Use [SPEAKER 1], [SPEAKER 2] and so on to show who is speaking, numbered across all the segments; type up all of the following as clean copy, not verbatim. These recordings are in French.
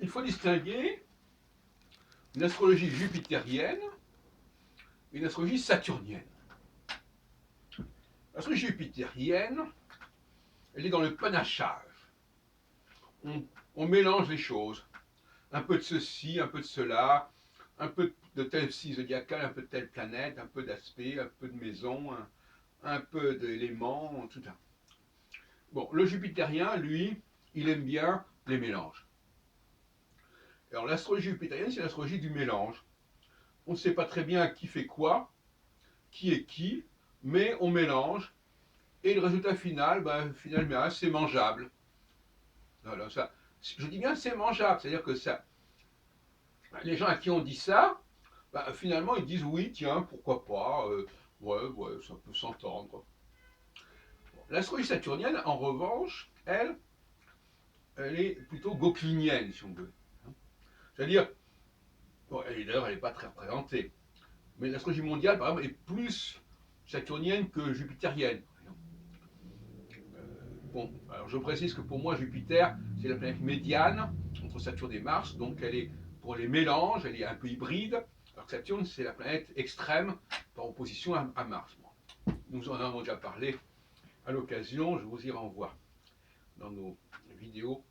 [SPEAKER 1] il faut distinguer une astrologie jupitérienne et une astrologie saturnienne. L'astrologie jupitérienne, elle est dans le panachage. On mélange les choses. Un peu de ceci, un peu de cela, un peu de tel signe zodiacal, un peu de telle planète, un peu d'aspect, un peu de maison, un peu d'éléments, tout ça. Bon, le jupitérien, lui, il aime bien les mélanges. Alors l'astrologie jupitérienne, c'est l'astrologie du mélange. On ne sait pas très bien qui fait quoi, qui est qui, mais on mélange, et le résultat final, finalement, c'est mangeable. Alors, ça, je dis bien c'est mangeable, c'est-à-dire que ça, les gens à qui on dit ça, finalement ils disent oui, tiens, pourquoi pas, ouais, ça peut s'entendre. Bon, l'astrologie saturnienne, en revanche, elle est plutôt gauquelinienne, si on veut. C'est-à-dire, bon, d'ailleurs, elle n'est pas très représentée, mais l'astrologie mondiale, par exemple, est plus saturnienne que jupitérienne. Bon, alors je précise que pour moi, Jupiter, c'est la planète médiane entre Saturne et Mars, donc elle est, pour les mélanges, elle est un peu hybride, alors que Saturne, c'est la planète extrême par opposition à Mars. Nous en avons déjà parlé à l'occasion, je vous y renvoie dans nos vidéos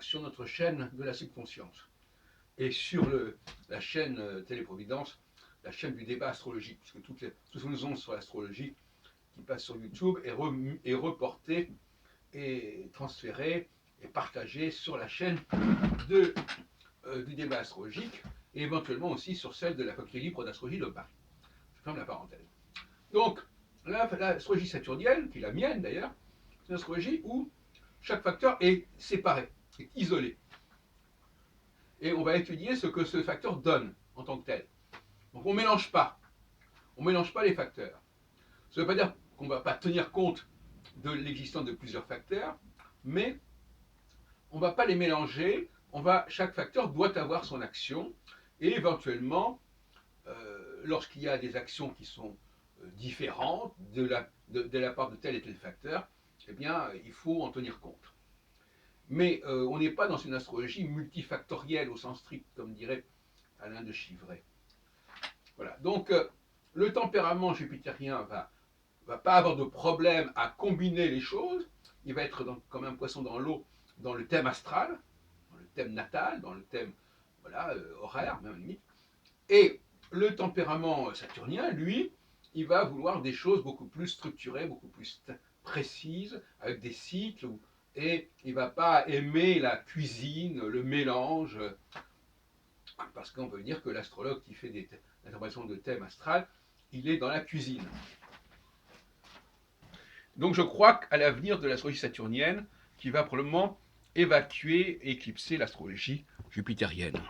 [SPEAKER 1] sur notre chaîne de la subconscience et sur la chaîne Téléprovidence, la chaîne du débat astrologique, puisque toutes nos ondes sur l'astrologie qui passent sur YouTube est reportée et transféré et partagé sur la chaîne du débat astrologique et éventuellement aussi sur celle de la faculté libre d'astrologie de Paris. Je ferme la parenthèse. Donc, l'astrologie saturnienne, qui est la mienne d'ailleurs, c'est une astrologie où chaque facteur est séparé, est isolé. Et on va étudier ce que ce facteur donne en tant que tel. Donc on ne mélange pas. On ne mélange pas les facteurs. Ça ne veut pas dire qu'on ne va pas tenir compte de l'existence de plusieurs facteurs, mais on ne va pas les mélanger, chaque facteur doit avoir son action, et éventuellement, lorsqu'il y a des actions qui sont différentes de la part de tel et tel facteur, eh bien, il faut en tenir compte. Mais on n'est pas dans une astrologie multifactorielle au sens strict, comme dirait Alain de Chivray. Voilà. Donc, le tempérament jupitérien va pas avoir de problème à combiner les choses. Il va être comme un poisson dans l'eau, dans le thème astral, dans le thème natal, dans le thème horaire, même à la limite. Et le tempérament saturnien, lui, il va vouloir des choses beaucoup plus structurées, beaucoup plus précises, avec des cycles, et il ne va pas aimer la cuisine, le mélange, parce qu'on veut dire que l'astrologue qui fait des interprétations de thème astral, il est dans la cuisine. Donc je crois qu'à l'avenir de l'astrologie saturnienne, qui va probablement évacuer et éclipser l'astrologie jupitérienne.